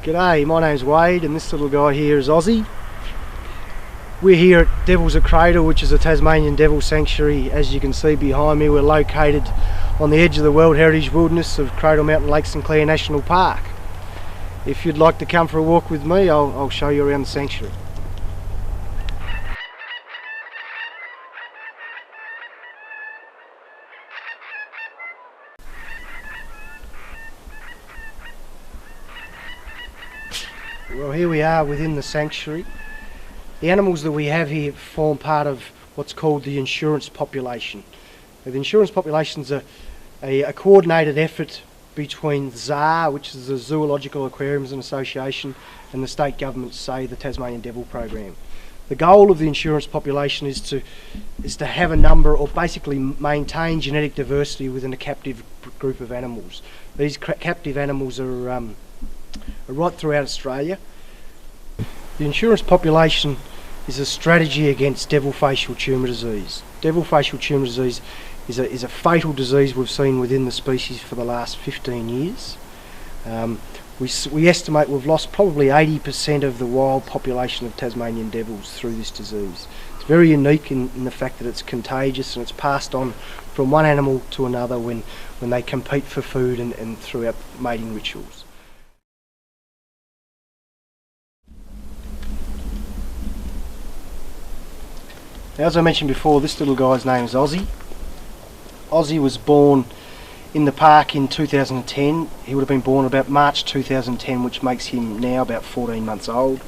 G'day, my name's Wade and this little guy here is Ossie. We're here at Devils Cradle, which is a Tasmanian devil sanctuary. As you can see behind me, we're located on the edge of the World Heritage Wilderness of Cradle Mountain Lake St Clair National Park. If you'd like to come for a walk with me, I'll show you around the sanctuary. Well, here we are within the sanctuary. The animals that we have here form part of what's called the insurance population. Now, the insurance population is a coordinated effort between ZAR, which is the Zoological Aquariums and Association, and the state government, say the Tasmanian Devil Program. The goal of the insurance population is to have a number, or basically maintain genetic diversity within a captive group of animals. These captive animals are right throughout Australia. The insurance population is a strategy against devil facial tumour disease. Devil facial tumour disease is a fatal disease we've seen within the species for the last 15 years. We estimate we've lost probably 80% of the wild population of Tasmanian devils through this disease. It's very unique in the fact that it's contagious and it's passed on from one animal to another when they compete for food and throughout mating rituals. Now, as I mentioned before, this little guy's name is Ossie. Ossie was born in the park in 2010. He would have been born about March 2010, which makes him now about 14 months old.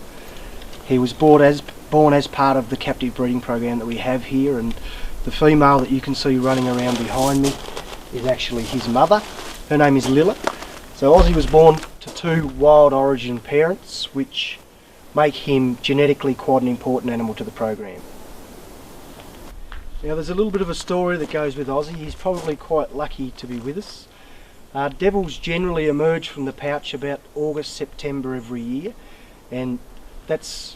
He was born as part of the captive breeding program that we have here, and the female that you can see running around behind me is actually his mother. Her name is Lila. So Ossie was born to two wild origin parents, which make him genetically quite an important animal to the program. Now, there's a little bit of a story that goes with Ossie. He's probably quite lucky to be with us. Devils generally emerge from the pouch about August, September every year, and that's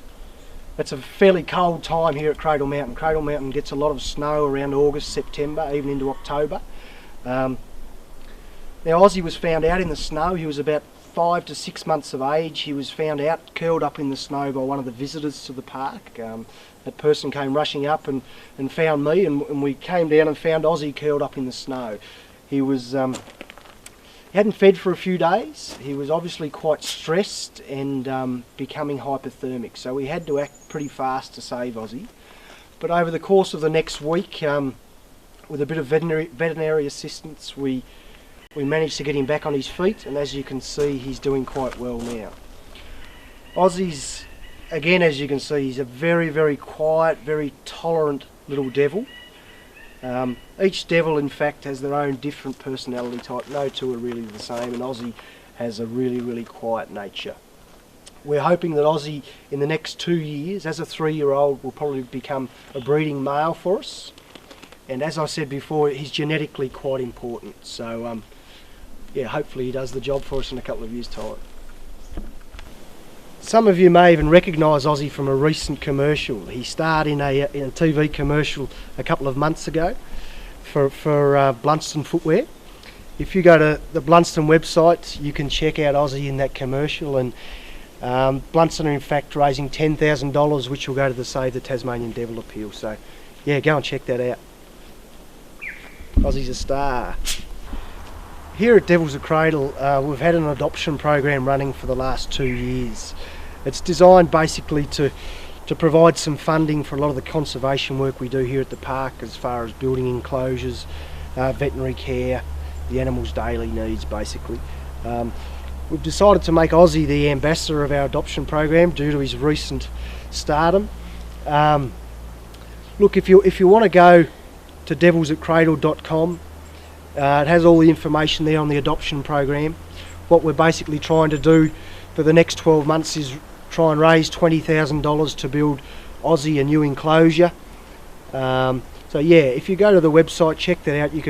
a fairly cold time here at Cradle Mountain. Cradle Mountain gets a lot of snow around August, September, even into October. Now, Ossie was found out in the snow. He was about 5 to 6 months of age. He was found out, curled up in the snow by one of the visitors to the park. That person came rushing up and found me, and we came down and found Ossie curled up in the snow. He hadn't fed for a few days. He was obviously quite stressed and becoming hypothermic, so we had to act pretty fast to save Ossie. But over the course of the next week, with a bit of veterinary assistance, we managed to get him back on his feet, and as you can see, he's doing quite well now. Ossie's, again, as you can see, he's a very, very quiet, very tolerant little devil. Each devil, in fact, has their own different personality type. No two are really the same, and Ossie has a really, really quiet nature. We're hoping that Ossie, in the next 2 years, as a 3-year-old, will probably become a breeding male for us. And as I said before, he's genetically quite important. So, yeah, hopefully he does the job for us in a couple of years' time. Some of you may even recognise Ossie from a recent commercial. He starred in a TV commercial a couple of months ago for Blunston Footwear. If you go to the Blunston website, you can check out Ossie in that commercial, and Blunston are in fact raising $10,000, which will go to the Save the Tasmanian Devil appeal. So yeah, go and check that out. Ossie's a star. Here at Devils Cradle, we've had an adoption program running for the last 2 years. It's designed basically to provide some funding for a lot of the conservation work we do here at the park, as far as building enclosures, veterinary care, the animals' daily needs basically. We've decided to make Ossie the ambassador of our adoption program due to his recent stardom. Look, if you want to go to devilsatcradle.com, it has all the information there on the adoption program. What we're basically trying to do for the next 12 months is try and raise $20,000 to build Ossie a new enclosure. So yeah, if you go to the website, check that out. You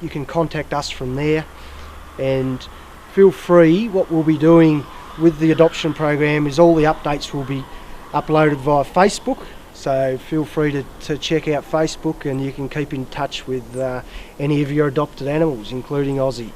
can contact us from there, and feel free. What we'll be doing with the adoption program is all the updates will be uploaded via Facebook. So feel free to check out Facebook, and you can keep in touch with any of your adopted animals, including Ossie.